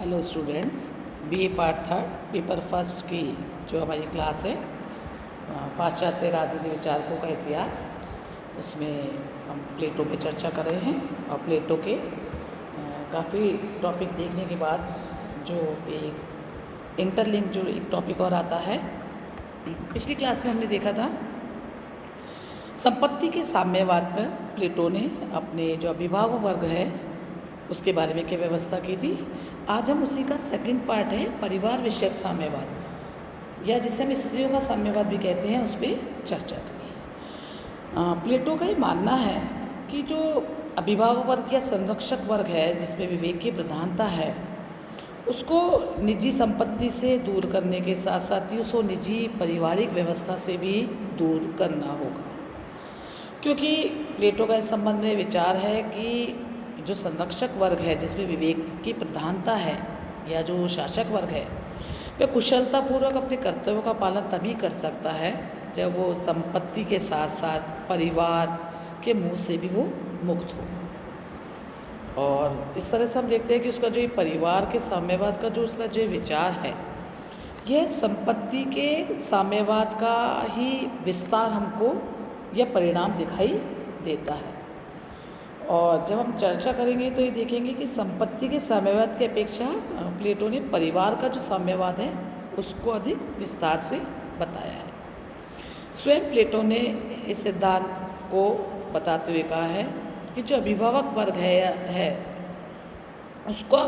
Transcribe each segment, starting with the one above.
Hello students, BA part third paper first की जो हमारी क्लास है पाश्चात्य राजनीति विचारकों का इतिहास, उसमें हम प्लेटो पे चर्चा कर रहे हैं। और प्लेटो के काफ़ी टॉपिक देखने के बाद जो एक इंटरलिंक जो एक टॉपिक और आता है, पिछली क्लास में हमने देखा था संपत्ति के साम्यवाद पर प्लेटो ने अपने जो अभिभावक वर्ग है उसके बारे में क्या व्यवस्था की थी। आज हम उसी का सेकंड पार्ट है परिवार विषयक साम्यवाद, या जिसे हम स्त्रियों का साम्यवाद भी कहते हैं, उस पर चर्चा करें। प्लेटो का ये मानना है कि जो अभिभावक वर्ग या संरक्षक वर्ग है जिसमें विवेक की प्रधानता है, उसको निजी संपत्ति से दूर करने के साथ साथ ही उसको निजी पारिवारिक व्यवस्था से भी दूर करना होगा। क्योंकि प्लेटो का इस संबंध में विचार है कि जो संरक्षक वर्ग है जिसमें विवेक की प्रधानता है, या जो शासक वर्ग है, वह कुशलतापूर्वक अपने कर्तव्यों का पालन तभी कर सकता है जब वो संपत्ति के साथ साथ परिवार के मुँह से भी वो मुक्त हो। और इस तरह से हम देखते हैं कि उसका जो ये परिवार के साम्यवाद का जो उसका जो विचार है, यह संपत्ति के साम्यवाद का ही विस्तार हमको यह परिणाम दिखाई देता है। और जब हम चर्चा करेंगे तो ये देखेंगे कि संपत्ति के साम्यवाद की अपेक्षा प्लेटो ने परिवार का जो साम्यवाद है उसको अधिक विस्तार से बताया है। स्वयं प्लेटो ने इस सिद्धांत को बताते हुए कहा है कि जो अभिभावक वर्ग है उसका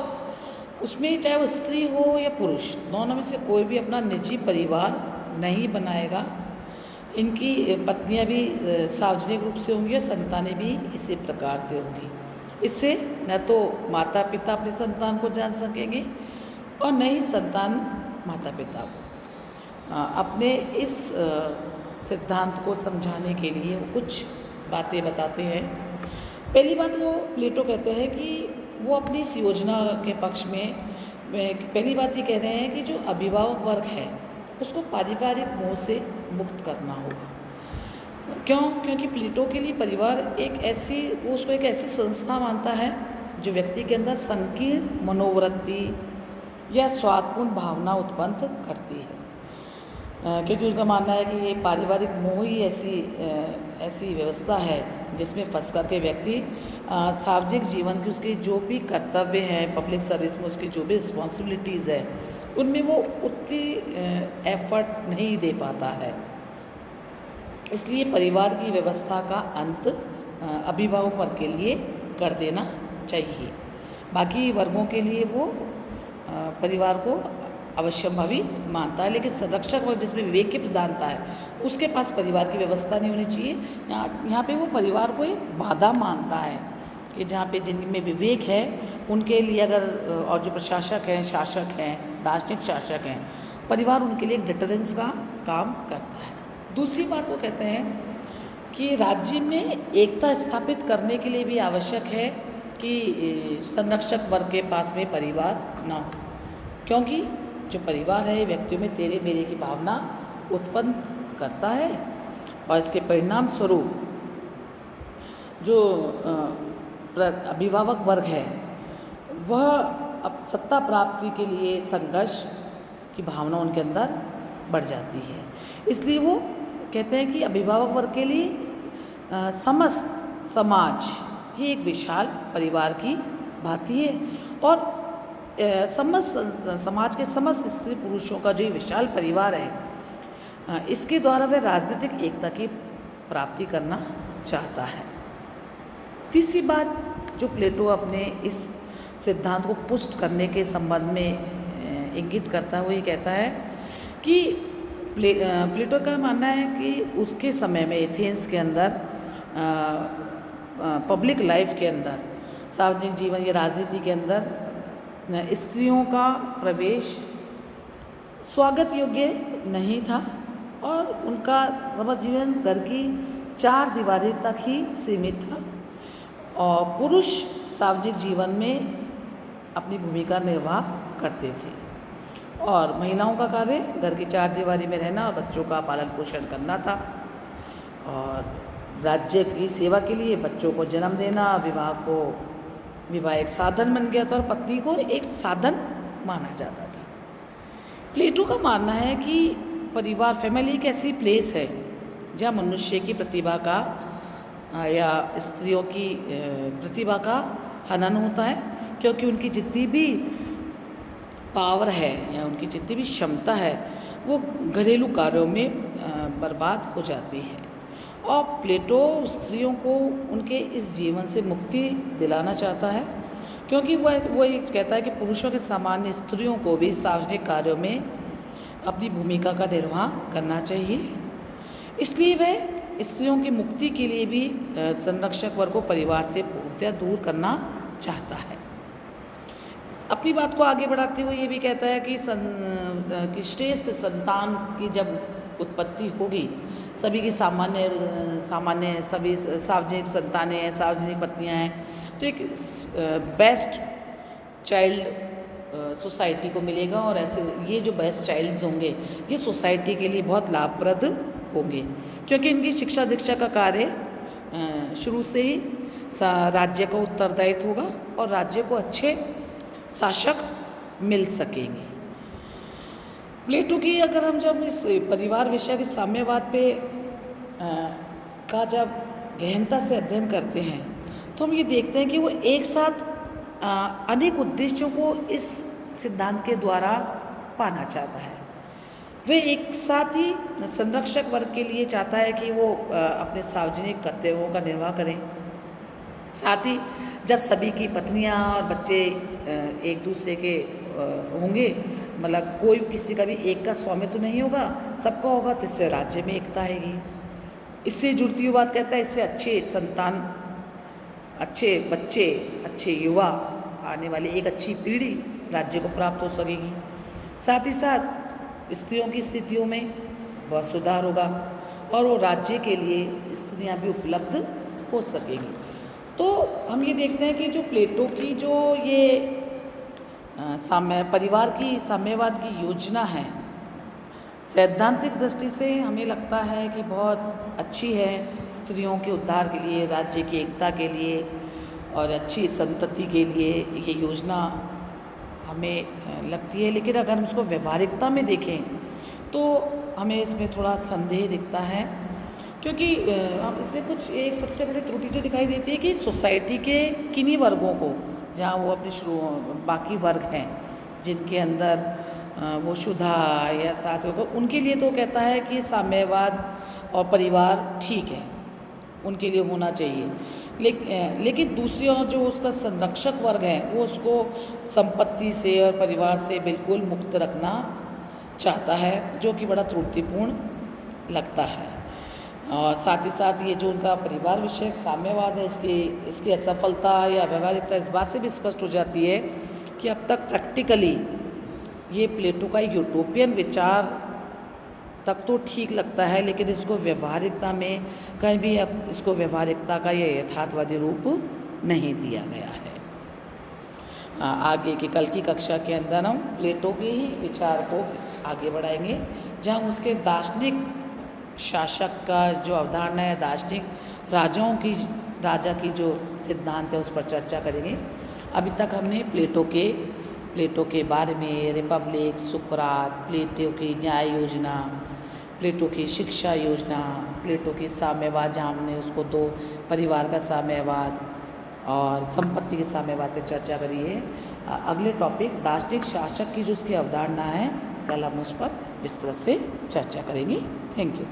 उसमें चाहे वो स्त्री हो या पुरुष, दोनों में से कोई भी अपना निजी परिवार नहीं बनाएगा। इनकी पत्नियां भी सार्वजनिक रूप से होंगी और संतानें भी इसी प्रकार से होंगी। इससे न तो माता पिता अपने संतान को जान सकेंगे और न ही संतान माता पिता को। अपने इस सिद्धांत को समझाने के लिए वो कुछ बातें बताते हैं। पहली बात, वो प्लेटो कहते हैं कि वो अपनी इस योजना के पक्ष में पहली बात ये कह रहे हैं कि जो अभिभावक वर्ग है उसको पारिवारिक मोह से मुक्त करना होगा। क्यों? क्योंकि प्लेटो के लिए परिवार वो उसको एक ऐसी संस्था मानता है जो व्यक्ति के अंदर संकीर्ण मनोवृत्ति या स्वार्थपूर्ण भावना उत्पन्न करती है। क्योंकि उसका मानना है कि ये पारिवारिक मोह ही ऐसी व्यवस्था है जिसमें फंस कर के व्यक्ति सार्वजनिक जीवन की उसके जो भी कर्तव्य हैं, पब्लिक सर्विस में उसकी जो भी रिस्पॉन्सिबिलिटीज़ है, उनमें वो उतनी एफर्ट नहीं दे पाता है। इसलिए परिवार की व्यवस्था का अंत अभिभावक वर्ग के लिए कर देना चाहिए। बाकी वर्गों के लिए वो परिवार को अवश्यंभावी मानता है, लेकिन संरक्षक वर्ग जिसमें विवेक की प्रधानता है उसके पास परिवार की व्यवस्था नहीं होनी चाहिए। यहाँ पे वो परिवार को एक बाधा मानता है कि जहाँ पे जिनमें विवेक है उनके लिए अगर, और जो प्रशासक हैं, शासक हैं, दार्शनिक शासक हैं, परिवार उनके लिए एक डिटरेंस का काम करता है। दूसरी बात वो कहते हैं कि राज्य में एकता स्थापित करने के लिए भी आवश्यक है कि संरक्षक वर्ग के पास में परिवार ना हो, क्योंकि जो परिवार है व्यक्तियों में तेरे मेरे की भावना उत्पन्न करता है और इसके परिणाम स्वरूप जो अभिभावक वर्ग है वह अब सत्ता प्राप्ति के लिए संघर्ष की भावना उनके अंदर बढ़ जाती है। इसलिए वो कहते हैं कि अभिभावक वर्ग के लिए समस्त समाज ही एक विशाल परिवार की भांति है, और समस्त समाज के समस्त स्त्री पुरुषों का जो ये विशाल परिवार है, इसके द्वारा वह राजनीतिक एकता की प्राप्ति करना चाहता है। तीसरी बात जो प्लेटो अपने इस सिद्धांत को पुष्ट करने के संबंध में इंगित करता है, वो ये कहता है कि प्लेटो का मानना है कि उसके समय में एथेंस के अंदर पब्लिक लाइफ के अंदर, सार्वजनिक जीवन या राजनीति के अंदर स्त्रियों का प्रवेश स्वागत योग्य नहीं था और उनका समस्त जीवन घर की 4 दीवारी तक ही सीमित था, और पुरुष सार्वजनिक जीवन में अपनी भूमिका निर्वाह करते थे और महिलाओं का कार्य घर की 4 दीवारी में रहना और बच्चों का पालन पोषण करना था। और राज्य की सेवा के लिए बच्चों को जन्म देना, विवाह एक साधन बन गया था और पत्नी को एक साधन माना जाता था। प्लेटो का मानना है कि परिवार फैमिली एक ऐसी प्लेस है जहाँ मनुष्य की प्रतिभा का या स्त्रियों की प्रतिभा का हनन होता है, क्योंकि उनकी जितनी भी पावर है या उनकी जितनी भी क्षमता है वो घरेलू कार्यों में बर्बाद हो जाती है। और प्लेटो स्त्रियों को उनके इस जीवन से मुक्ति दिलाना चाहता है, क्योंकि वो ये कहता है कि पुरुषों के सामान्य स्त्रियों को भी सार्वजनिक कार्यों में अपनी भूमिका का निर्वाह करना चाहिए। इसलिए वह स्त्रियों की मुक्ति के लिए भी संरक्षक वर्ग को परिवार से पूर्णतः दूर करना चाहता है। अपनी बात को आगे बढ़ाते हुए ये भी कहता है कि श्रेष्ठ संतान की जब उत्पत्ति होगी, सभी की सामान्य सभी सार्वजनिक संतानें हैं, सार्वजनिक पत्नियां हैं, तो एक बेस्ट चाइल्ड सोसाइटी को मिलेगा। और ऐसे ये जो बेस्ट चाइल्ड्स होंगे ये सोसाइटी के लिए बहुत लाभप्रद होंगे, क्योंकि इनकी शिक्षा दीक्षा का कार्य शुरू से ही राज्य का उत्तरदायित्व होगा और राज्य को अच्छे शासक मिल सकेंगे। प्लेटो की अगर हम जब इस परिवार विषय के साम्यवाद पे का जब गहनता से अध्ययन करते हैं तो हम ये देखते हैं कि वो एक साथ अनेक उद्देश्यों को इस सिद्धांत के द्वारा पाना चाहता है। वे एक साथ ही संरक्षक वर्ग के लिए चाहता है कि वो अपने सार्वजनिक कर्तव्यों का निर्वाह करें, साथ ही जब सभी की पत्नियां और बच्चे एक दूसरे के होंगे, मतलब कोई किसी का भी एक का स्वामित्व तो नहीं होगा, सबका होगा, तो इससे राज्य में एकता आएगी। इससे जुड़ती हुई बात कहता है, इससे अच्छे संतान, अच्छे बच्चे, अच्छे युवा, आने वाली एक अच्छी पीढ़ी राज्य को प्राप्त हो सकेगी। साथ ही साथ स्त्रियों की स्थितियों में बहुत सुधार होगा और वो राज्य के लिए स्त्रियां भी उपलब्ध हो सकेंगी। तो हम ये देखते हैं कि जो प्लेटो की जो ये परिवार की साम्यवाद की योजना है, सैद्धांतिक दृष्टि से हमें लगता है कि बहुत अच्छी है स्त्रियों के उद्धार के लिए, राज्य की एकता के लिए और अच्छी संतति के लिए ये योजना हमें लगती है। लेकिन अगर हम इसको व्यवहारिकता में देखें तो हमें इसमें थोड़ा संदेह दिखता है, क्योंकि इसमें कुछ एक सबसे बड़ी त्रुटि जो दिखाई देती है कि सोसाइटी के किन्हीं वर्गों को, जहाँ वो अपने बाकी वर्ग हैं जिनके अंदर वो शुद्धा या सास होगा, उनके लिए तो कहता है कि साम्यवाद और परिवार ठीक है, उनके लिए होना चाहिए। लेकिन दूसरी ओर जो उसका संरक्षक वर्ग है वो उसको संपत्ति से और परिवार से बिल्कुल मुक्त रखना चाहता है, जो कि बड़ा त्रुटिपूर्ण लगता है। और साथ ही साथ ये जो उनका परिवार विषयक साम्यवाद है, इसकी असफलता या व्यवहारिकता इस बात से भी स्पष्ट हो जाती है कि अब तक प्रैक्टिकली ये प्लेटो का यूटोपियन विचार तक तो ठीक लगता है, लेकिन इसको व्यवहारिकता में कहीं भी अब इसको व्यवहारिकता का ये यथार्थवादी रूप नहीं दिया गया है। आगे की कल की कक्षा के अंदर हम प्लेटो के ही विचार को आगे बढ़ाएंगे, जहाँ उसके दार्शनिक शासक का जो अवधारणा है, दार्शनिक राजा की जो सिद्धांत है उस पर चर्चा करेंगे। अभी तक हमने प्लेटो के बारे में, रिपब्लिक, सुकरात, प्लेटो की न्याय योजना, प्लेटो की शिक्षा योजना, प्लेटो की साम्यवाद, जहाँ हमने उसको दो परिवार का साम्यवाद और संपत्ति के साम्यवाद पर चर्चा करी है। अगले टॉपिक दार्शनिक शासक की जो उसकी अवधारणा है, कल हम उस पर विस्तृत से चर्चा करेंगे। Thank you.